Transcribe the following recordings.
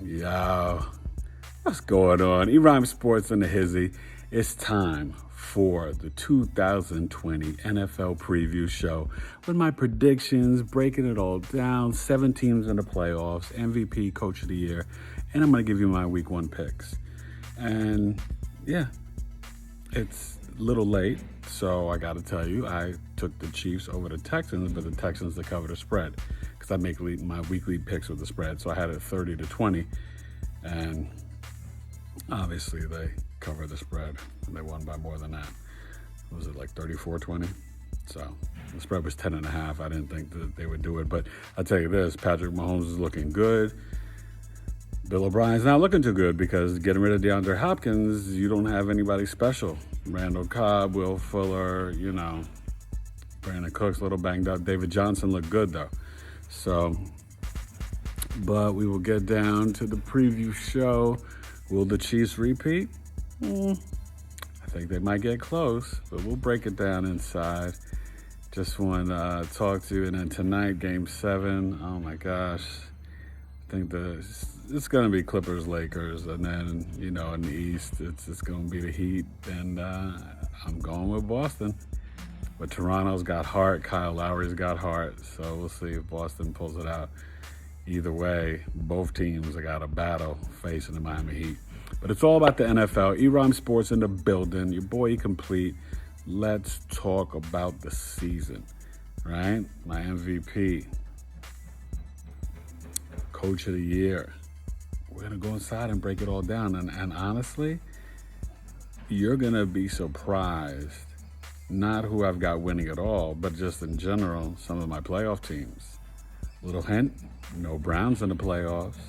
Yo, what's going on? E-Rhyme Sports and the Hizzy. It's time for the 2020 NFL Preview Show with my predictions, breaking it all down, 7 teams in the playoffs, MVP, Coach of the Year, and I'm going to give you my Week 1 picks. And yeah, it's a little late, so I got to tell you, I took the Chiefs over the Texans, but the Texans to cover the spread because I make my weekly picks with the spread. So I had it 30-20, and obviously they covered the spread, and they won by more than that. Was it like 34-20? So the spread was 10.5. I didn't think that they would do it, but I'll tell you this, Patrick Mahomes is looking good. Bill O'Brien's not looking too good because getting rid of DeAndre Hopkins, you don't have anybody special. Randall Cobb, Will Fuller, Brandon Cooks, a little banged up. David Johnson looked good though. So, but we will get down to the preview show. Will the Chiefs repeat? I think they might get close, but we'll break it down inside. Just want to talk to you. And then tonight, Game 7. Oh my gosh. I think it's going to be Clippers-Lakers. And then, in the East, it's going to be the Heat. And I'm going with Boston. But Toronto's got heart. Kyle Lowry's got heart. So we'll see if Boston pulls it out. Either way, both teams have got a battle facing the Miami Heat. But it's all about the NFL. E-Rhyme Sports in the building. Your boy complete. Let's talk about the season, right? My MVP. Coach of the Year. We're going to go inside and break it all down. And honestly, you're going to be surprised. Not who I've got winning at all, but just in general, some of my playoff teams. Little hint, no Browns in the playoffs.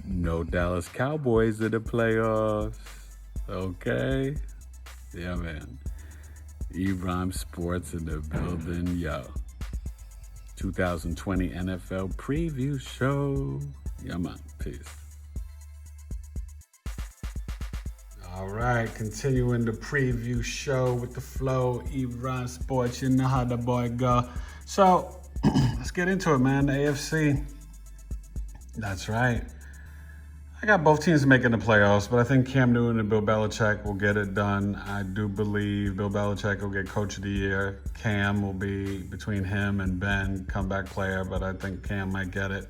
No Dallas Cowboys in the playoffs. Okay? Yeah, man. E-Rhyme Sports in the building, yo. 2020 NFL Preview Show. Yeah, man. Peace. All right, continuing the preview show with the flow. E-Rhyme Sports, you know how the boy go. So, let's get into it, man. The AFC. That's right. I got both teams making the playoffs, but I think Cam Newton and Bill Belichick will get it done. I do believe Bill Belichick will get Coach of the Year. Cam will be between him and Ben, comeback player, but I think Cam might get it.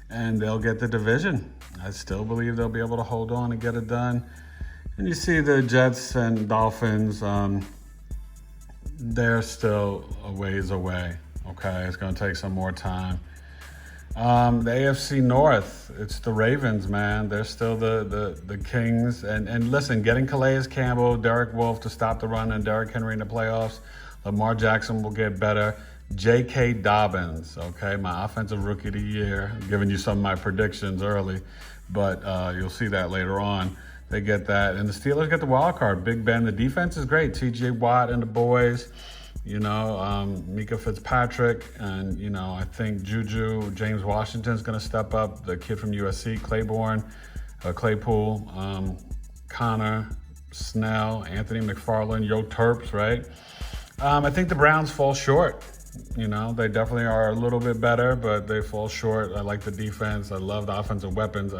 And they'll get the division. I still believe they'll be able to hold on and get it done. And you see the Jets and Dolphins, they're still a ways away, okay? It's going to take some more time. The AFC North, it's the Ravens, man. They're still the Kings. And listen, getting Calais Campbell, Derek Wolfe to stop the run, and Derrick Henry in the playoffs. Lamar Jackson will get better. J.K. Dobbins, okay, my offensive rookie of the year. I'm giving you some of my predictions early, but you'll see that later on. They get that. And the Steelers get the wild card. Big Ben. The defense is great. T.J. Watt and the boys. Mika Fitzpatrick, and, I think Juju, James Washington's going to step up. The kid from USC, Claypool, Connor, Snell, Anthony McFarland, Yo Terps, right? I think the Browns fall short. They definitely are a little bit better, but they fall short. I like the defense. I love the offensive weapons.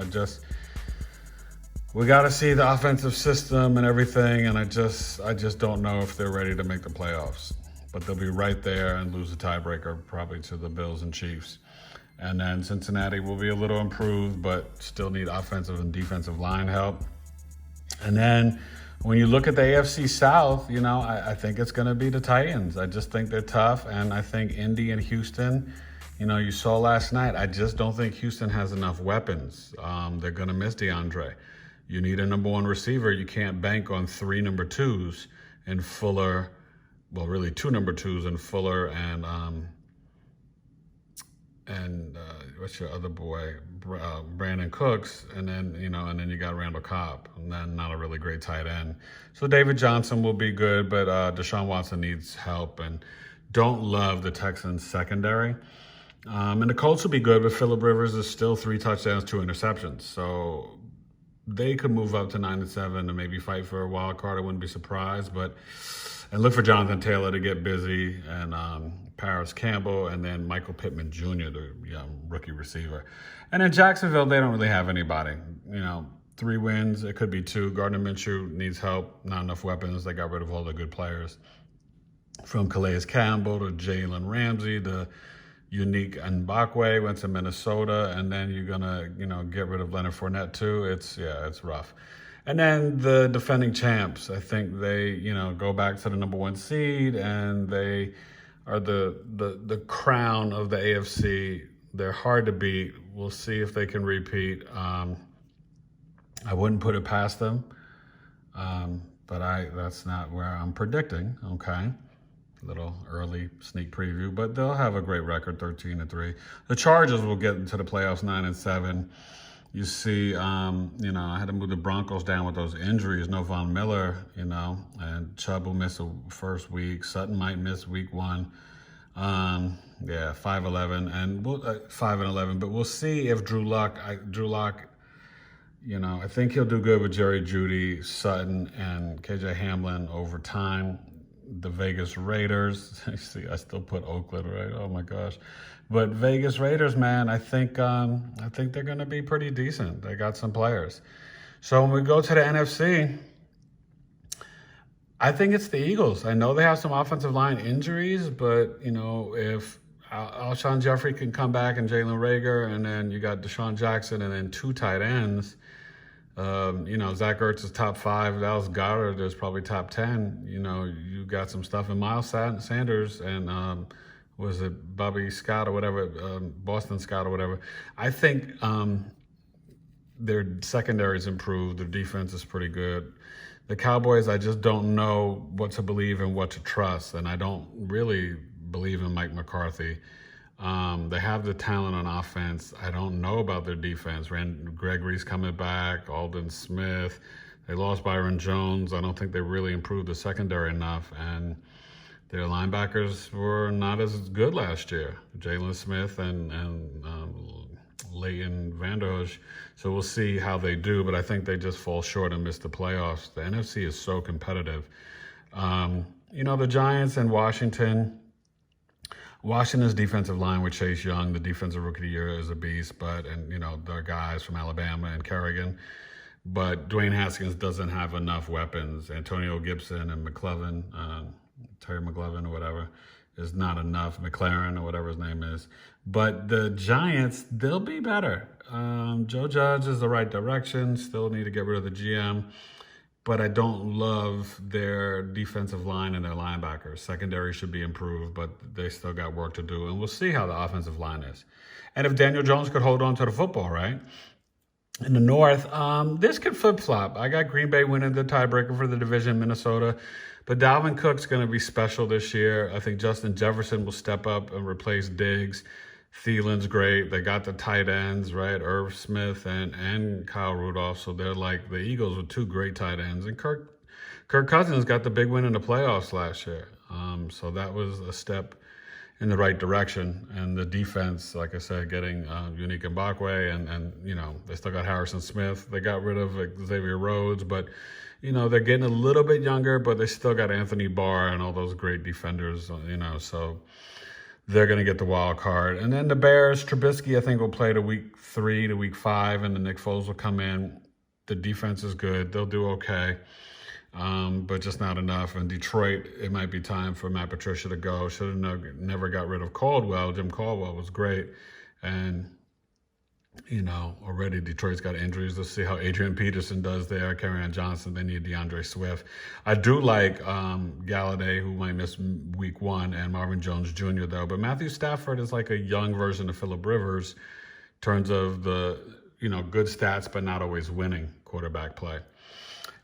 We got to see the offensive system and everything, and I just don't know if they're ready to make the playoffs. But they'll be right there and lose the tiebreaker probably to the Bills and Chiefs. And then Cincinnati will be a little improved, but still need offensive and defensive line help. And then when you look at the AFC South, I think it's going to be the Titans. I just think they're tough, and I think Indy and Houston, you saw last night, I just don't think Houston has enough weapons. They're going to miss DeAndre. You need a number 1 receiver. You can't bank on 3 number 2s in Fuller. Well, really 2 number 2s in Fuller and what's your other boy, Brandon Cooks, and then you got Randall Cobb, and then not a really great tight end. So David Johnson will be good, but Deshaun Watson needs help, and don't love the Texans secondary. And the Colts will be good, but Phillip Rivers is still 3 touchdowns, 2 interceptions. So they could move up to 9-7 and maybe fight for a wild card. I wouldn't be surprised, and look for Jonathan Taylor to get busy, and Paris Campbell, and then Michael Pittman Jr., the rookie receiver. And in Jacksonville, they don't really have anybody. 3 wins, it could be 2. Gardner Minshew needs help, not enough weapons. They got rid of all the good players. From Calais Campbell to Jalen Ramsey to Unique Ngakwe went to Minnesota, and then you're gonna, get rid of Leonard Fournette too. It's rough. And then the defending champs, I think they, go back to the number 1 seed, and they are the crown of the AFC. They're hard to beat. We'll see if they can repeat. I wouldn't put it past them, but that's not where I'm predicting. Okay. Little early sneak preview, but they'll have a great record, 13-3. The Chargers will get into the playoffs 9-7. You see, I had to move the Broncos down with those injuries. No Von Miller, and Chubb will miss the first week. Sutton might miss week 1. 5-11 and 5-11. But we'll see if Drew Lock, I think he'll do good with Jerry Jeudy, Sutton, and KJ Hamlin over time. The Vegas Raiders. See, I still put Oakland, right? Oh my gosh. But Vegas Raiders, man, I think they're going to be pretty decent. They got some players. So when we go to the NFC, I think it's the Eagles. I know they have some offensive line injuries, but if Alshon Jeffrey can come back and Jalen Reagor, and then you got Deshaun Jackson, and then 2 tight ends. Zach Ertz is top 5. Dallas Goedert is probably top 10. You got some stuff in Miles Sanders and was it Bobby Scott or whatever, Boston Scott or whatever. I think their secondary's improved. Their defense is pretty good. The Cowboys, I just don't know what to believe and what to trust, and I don't really believe in Mike McCarthy. They have the talent on offense. I don't know about their defense. Gregory's coming back, Aldon Smith. They lost Byron Jones. I don't think they really improved the secondary enough. And their linebackers were not as good last year. Jalen Smith and Leighton Vander Esch. So we'll see how they do, but I think they just fall short and miss the playoffs. The NFC is so competitive. The Giants and Washington's defensive line with Chase Young, the defensive rookie of the year, is a beast, their guys from Alabama and Kerrigan. But Dwayne Haskins doesn't have enough weapons. Antonio Gibson and McLovin, Terry McLovin or whatever, is not enough. McLaren or whatever his name is. But the Giants, they'll be better. Joe Judge is the right direction. Still need to get rid of the GM. But I don't love their defensive line and their linebackers. Secondary should be improved, but they still got work to do. And we'll see how the offensive line is. And if Daniel Jones could hold on to the football, right? In the North, this could flip-flop. I got Green Bay winning the tiebreaker for the division, Minnesota. But Dalvin Cook's going to be special this year. I think Justin Jefferson will step up and replace Diggs. Thielen's great. They got the tight ends, right? Irv Smith and Kyle Rudolph. So they're like the Eagles with 2 great tight ends. And Kirk Cousins got the big win in the playoffs last year. So that was a step in the right direction. And the defense, like I said, getting Unique Ngakwe and they still got Harrison Smith. They got rid of Xavier Rhodes, but they're getting a little bit younger, but they still got Anthony Barr and all those great defenders, so they're going to get the wild card. And then the Bears, Trubisky, I think, will play to week 3 to week 5, and then Nick Foles will come in. The defense is good. They'll do okay, but just not enough. And Detroit, it might be time for Matt Patricia to go. Should have never got rid of Caldwell. Jim Caldwell was great. And, already Detroit's got injuries. Let's see how Adrian Peterson does there. Kerryon Johnson, they need DeAndre Swift. I do like Galladay, who might miss week 1, and Marvin Jones Jr., though. But Matthew Stafford is like a young version of Phillip Rivers in terms of the, good stats, but not always winning quarterback play.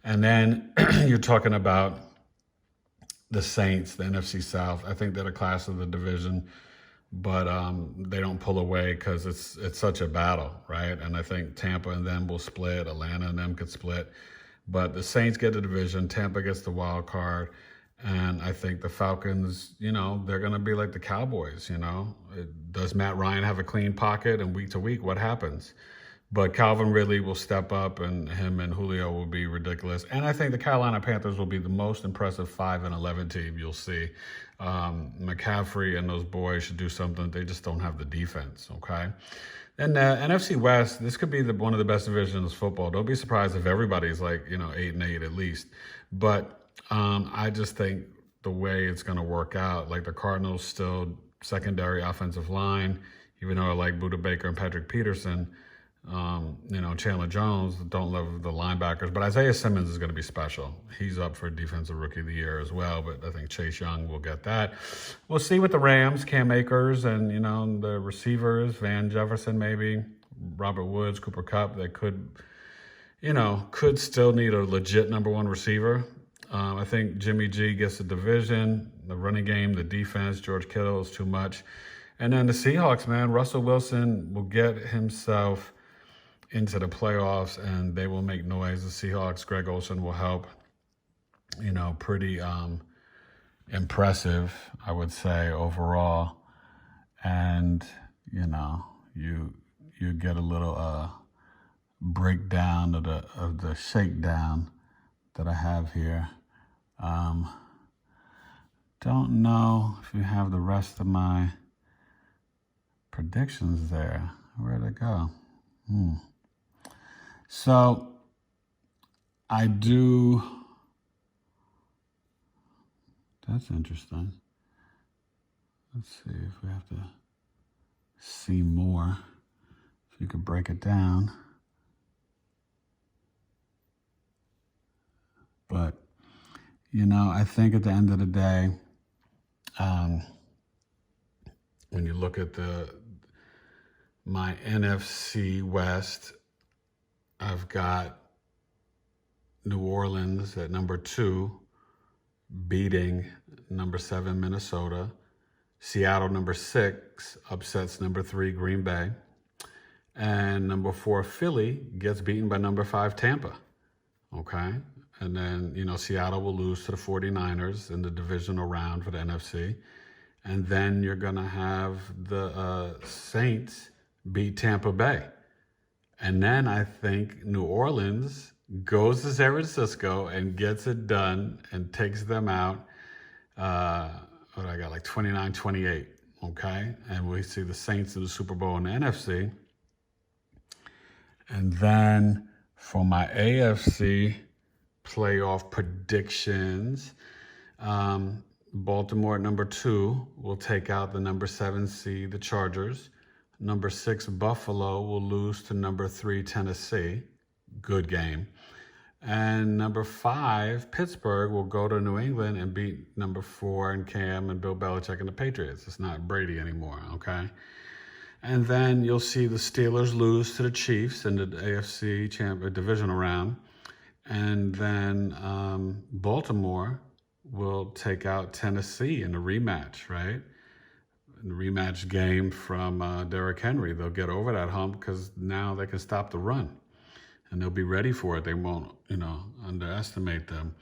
And then you're talking about the Saints, the NFC South. I think they're the class of the division. But they don't pull away because it's such a battle, right? And I think Tampa and them will split. Atlanta and them could split. But the Saints get the division. Tampa gets the wild card. And I think the Falcons, they're going to be like the Cowboys, Does Matt Ryan have a clean pocket? And week to week, what happens? But Calvin Ridley will step up, and him and Julio will be ridiculous. And I think the Carolina Panthers will be the most impressive 5-11 team you'll see. McCaffrey and those boys should do something. They just don't have the defense, okay? And NFC West, this could be one of the best divisions of football. Don't be surprised if everybody's like, 8-8 at least. But I just think the way it's going to work out, like the Cardinals still secondary offensive line, even though I like Budda Baker and Patrick Peterson, Chandler Jones, don't love the linebackers, but Isaiah Simmons is going to be special. He's up for Defensive Rookie of the Year as well, but I think Chase Young will get that. We'll see with the Rams, Cam Akers, and, the receivers, Van Jefferson maybe, Robert Woods, Cooper Kupp. They could still need a legit number one receiver. I think Jimmy G gets the division, the running game, the defense. George Kittle is too much. And then the Seahawks, man, Russell Wilson will get himself into the playoffs, and they will make noise. The Seahawks, Greg Olsen will help. Pretty impressive, I would say, overall. And, you get a little breakdown of the shakedown that I have here. Don't know if you have the rest of my predictions there. Where'd it go? So I do. That's interesting. Let's see if we have to see more. If you could break it down. But, I think at the end of the day, when you look at my NFC West, I've got New Orleans at number 2, beating number 7 Minnesota. Seattle, number 6, upsets number 3 Green Bay. And number 4 Philly gets beaten by number 5 Tampa. Okay? And then, Seattle will lose to the 49ers in the divisional round for the NFC. And then you're going to have the Saints beat Tampa Bay. And then I think New Orleans goes to San Francisco and gets it done and takes them out. What I got, like 29-28, okay? And we see the Saints in the Super Bowl in the NFC. And then for my AFC playoff predictions, Baltimore at number 2 will take out the number 7 seed, the Chargers. Number 6, Buffalo will lose to number 3, Tennessee. Good game. And number 5, Pittsburgh will go to New England and beat number 4 and Cam and Bill Belichick and the Patriots. It's not Brady anymore, okay? And then you'll see the Steelers lose to the Chiefs in the AFC divisional round. And then Baltimore will take out Tennessee in a rematch, right? In the rematch game from Derrick Henry. They'll get over that hump because now they can stop the run. And they'll be ready for it. They won't, underestimate them.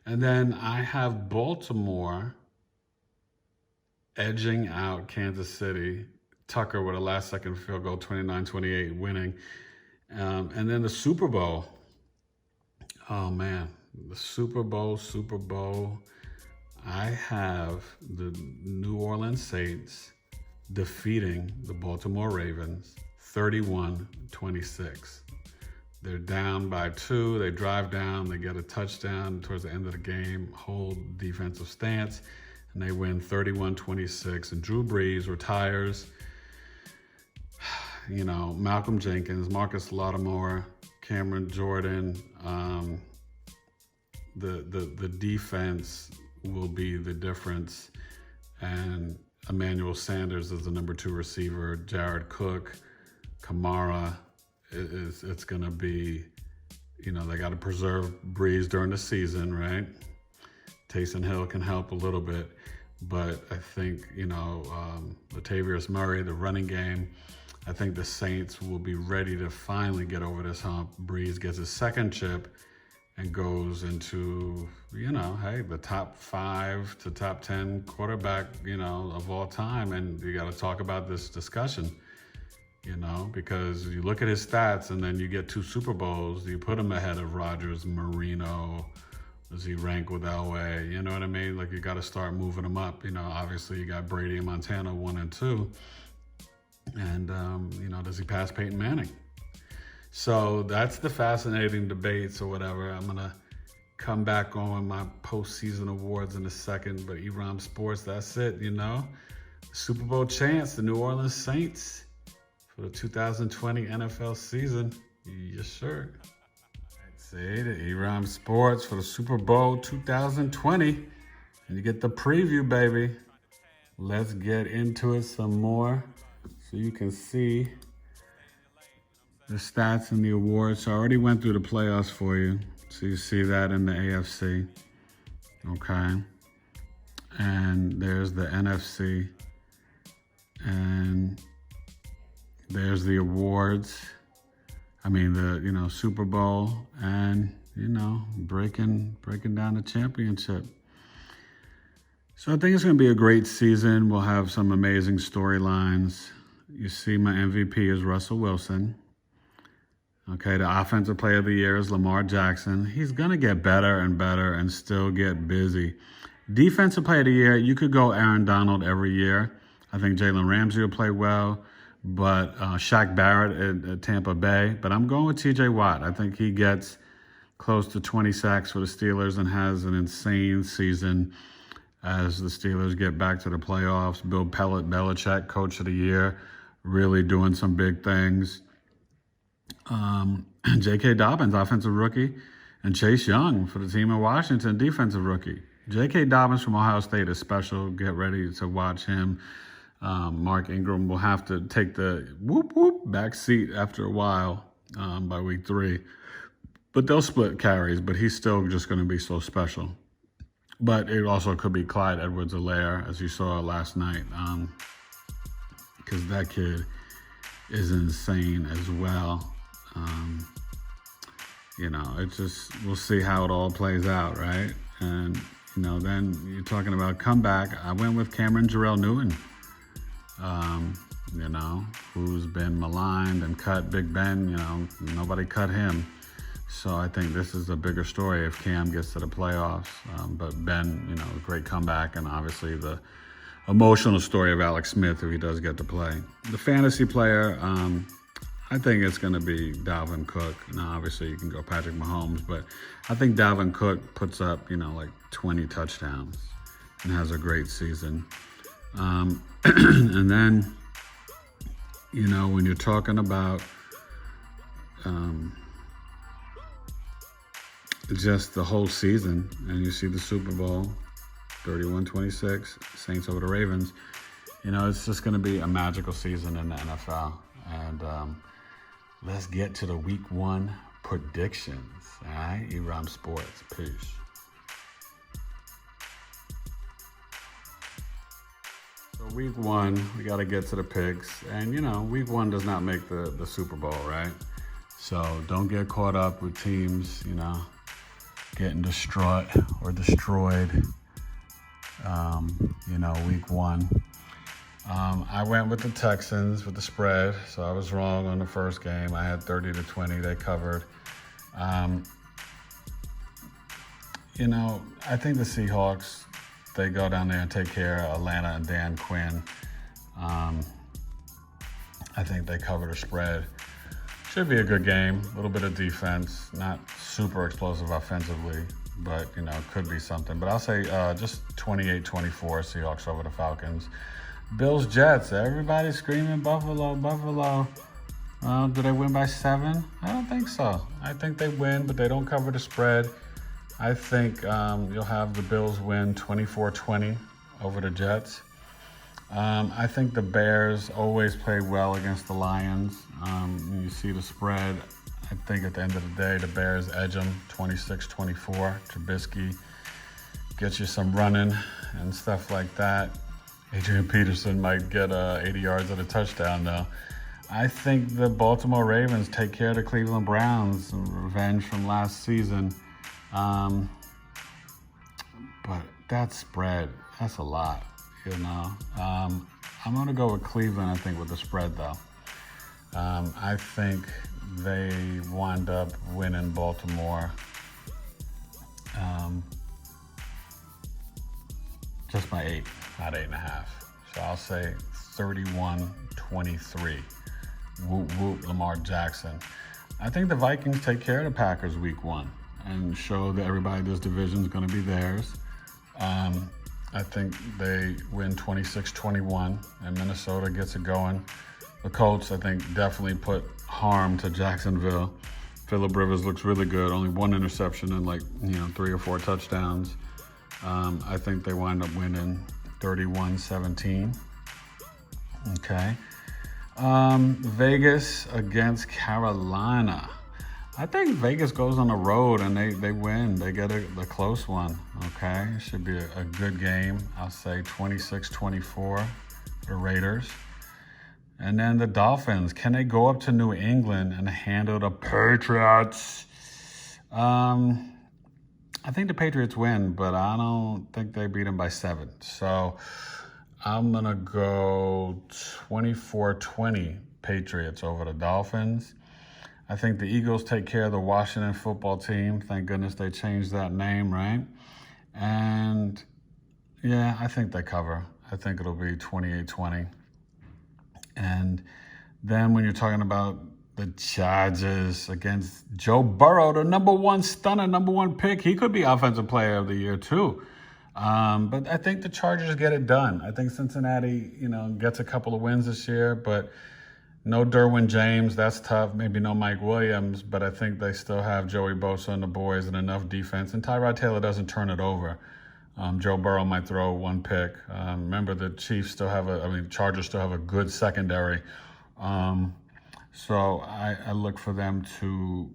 And then I have Baltimore edging out Kansas City. Tucker with a last-second field goal, 29-28, winning. And then the Super Bowl. Oh, man. The Super Bowl. I have the New Orleans Saints defeating the Baltimore Ravens 31-26. They're down by 2. They drive down. They get a touchdown towards the end of the game, hold defensive stance, and they win 31-26. And Drew Brees retires. Malcolm Jenkins, Marcus Lattimore, Cameron Jordan. The defense will be the difference. And Emmanuel Sanders is the number 2 receiver. Jared Cook, Kamara. It's going to be, they got to preserve Breeze during the season, right? Taysom Hill can help a little bit. But I think, Latavius Murray, the running game, I think the Saints will be ready to finally get over this hump. Breeze gets his second chip and goes into, the top 5 to top 10 quarterback, of all time. And you got to talk about this discussion. because you look at his stats and then you get 2 Super Bowls, you put him ahead of Rodgers, Marino. Does he rank with Elway? You know what I mean? Like, you got to start moving him up. Obviously you got Brady and Montana 1 and 2. And, does he pass Peyton Manning? So that's the fascinating debates or whatever. I'm going to come back on with my postseason awards in a second. But EROM Sports, that's it, Super Bowl chance, the New Orleans Saints for the 2020 NFL season. Yes, sir. See, the EROM Sports for the Super Bowl 2020. And you get the preview, baby. Let's get into it some more so you can see the stats and the awards. So I already went through the playoffs for you. So you see that in the AFC. Okay. And there's the NFC. And there's the awards. I mean, the, Super Bowl and, breaking down the championship. So I think it's going to be a great season. We'll have some amazing storylines. You see my MVP is Russell Wilson. Okay, the Offensive Player of the Year is Lamar Jackson. He's going to get better and better and still get busy. Defensive Player of the Year, you could go Aaron Donald every year. I think Jalen Ramsey will play well. But Shaq Barrett at Tampa Bay. But I'm going with T.J. Watt. I think he gets close to 20 sacks for the Steelers and has an insane season as the Steelers get back to the playoffs. Bill Belichick, Coach of the Year, really doing some big things. J.K. Dobbins, Offensive Rookie, and Chase Young for the team in Washington, Defensive Rookie. J.K. Dobbins from Ohio State is special. Get ready to watch him. Mark Ingram will have to take the back seat after a while by week 3. But they'll split carries, but he's still just going to be so special. But it also could be Clyde Edwards-Helaire, as you saw last night, because that kid is insane as well. It's just, we'll see how it all plays out, right? And, then you're talking about comeback. I went with Cameron Jarrell Newton. Who's been maligned and cut. Big Ben, nobody cut him. So I think this is a bigger story if Cam gets to the playoffs. But Ben, great comeback, and obviously the emotional story of Alex Smith if he does get to play. The fantasy player, I think it's going to be Dalvin Cook. Now, obviously, you can go Patrick Mahomes, but I think Dalvin Cook puts up, like 20 touchdowns and has a great season. And then, when you're talking about just the whole season, and you see the Super Bowl, 31-26, Saints over the Ravens, it's just going to be a magical season in the NFL. And let's get to the Week 1 predictions. All right, EROM Sports. Peace. So Week 1, we got to get to the picks. And, Week 1 does not make the Super Bowl, right? So don't get caught up with teams, getting destroyed. Week 1. I went with the Texans with the spread, so I was wrong on the first game. I had 30-20. They covered. I think the Seahawks, they go down there and take care of Atlanta and Dan Quinn. I think they cover the spread. Should be a good game. A little bit of defense, not super explosive offensively, but, could be something. But I'll say just 28-24 Seahawks over the Falcons. Bills, Jets, everybody screaming Buffalo. Do they win by 7? I don't think so. I think they win, but they don't cover the spread. I think you'll have the Bills win 24-20 over the Jets. I think the Bears always play well against the Lions. You see the spread. I think at the end of the day, the Bears edge them 26-24. Trubisky gets you some running and stuff like that. Adrian Peterson might get 80 yards at a touchdown, though. I think the Baltimore Ravens take care of the Cleveland Browns, revenge from last season. But that spread, that's a lot, I'm going to go with Cleveland, I think, with the spread, though. I think they wind up winning Baltimore just by 8, not 8.5. So I'll say 31-23. Whoop, whoop, Lamar Jackson. I think the Vikings take care of the Packers week 1 and show that everybody this division is going to be theirs. I think they win 26-21 and Minnesota gets it going. The Colts, I think, definitely put harm to Jacksonville. Phillip Rivers looks really good. Only 1 interception and 3 or 4 touchdowns. I think they wind up winning 31-17. Okay. Vegas against Carolina. I think Vegas goes on the road and they win. They get a close one. Okay. It should be a good game. I'll say 26-24 for the Raiders. And then the Dolphins, can they go up to New England and handle the Patriots? I think the Patriots win, but I don't think they beat them by 7. So I'm going to go 24-20 Patriots over the Dolphins. I think the Eagles take care of the Washington football team. Thank goodness they changed that name, right? And, yeah, I think they cover. I think it'll be 28-20. And then when you're talking about the Chargers against Joe Burrow, the number 1 stunner, number 1 pick, he could be Offensive Player of the Year too. But I think the Chargers get it done. I think Cincinnati, gets a couple of wins this year, but no Derwin James. That's tough. Maybe no Mike Williams, but I think they still have Joey Bosa and the boys and enough defense. And Tyrod Taylor doesn't turn it over. Joe Burrow might throw 1 pick. Remember, the Chargers still have a good secondary. So I look for them to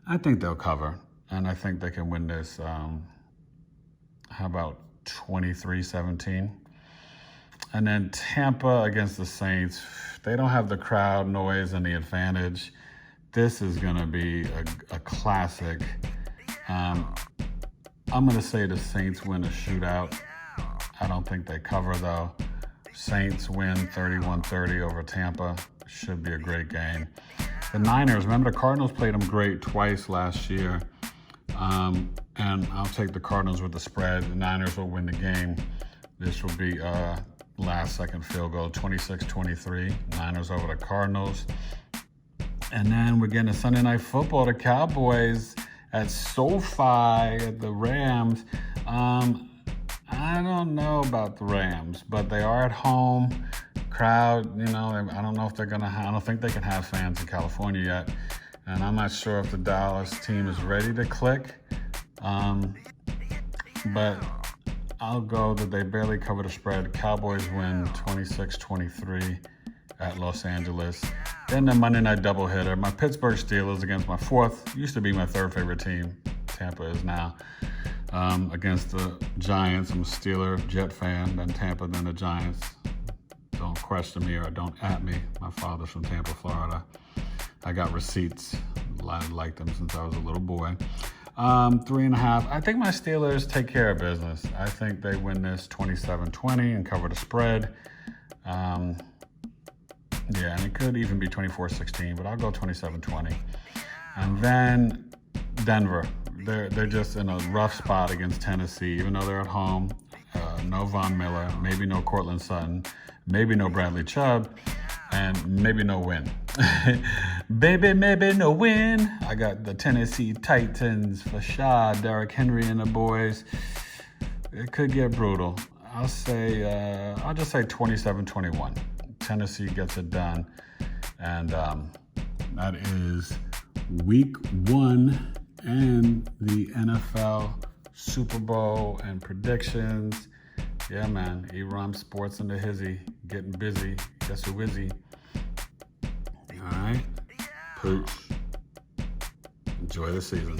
I think they'll cover. And I think they can win this, how about 23-17? And then Tampa against the Saints. They don't have the crowd noise and the advantage. This is going to be a classic. I'm going to say the Saints win a shootout. I don't think they cover, though. Saints win 31-30 over Tampa. Should be a great game. The Niners, remember the Cardinals played them great twice last year. And I'll take the Cardinals with the spread. The Niners will win the game. This will be last-second field goal, 26-23. Niners over the Cardinals. And then we're getting a Sunday Night Football. The Cowboys at SoFi at the Rams. I don't know about the Rams, but they are at home. Crowd, I don't know if they're going to I don't think they can have fans in California yet. And I'm not sure if the Dallas team is ready to click. But I'll go that they barely cover the spread. Cowboys win 26-23 at Los Angeles. Then the Monday night doubleheader. My Pittsburgh Steelers against my used to be my 3rd favorite team. Tampa is now. Against the Giants. I'm a Steeler, Jet fan, then Tampa, then the Giants. Don't question me or don't at me. My father's from Tampa, Florida. I got receipts. I liked them since I was a little boy. 3.5. I think my Steelers take care of business. I think they win this 27-20 and cover the spread. And it could even be 24-16, but I'll go 27-20. And then Denver. They're just in a rough spot against Tennessee, even though they're at home. No Von Miller, maybe no Cortland Sutton, maybe no Bradley Chubb, and maybe no win. Baby, maybe no win. I got the Tennessee Titans for sure. Derrick Henry and the boys. It could get brutal. I'll just say 27-21. Tennessee gets it done. And that is week 1 and the NFL Super Bowl and predictions. Yeah, man. E-Rhyme Sports and the Hizzy. Getting busy. Guess who is he? All right. Peace. Enjoy the season.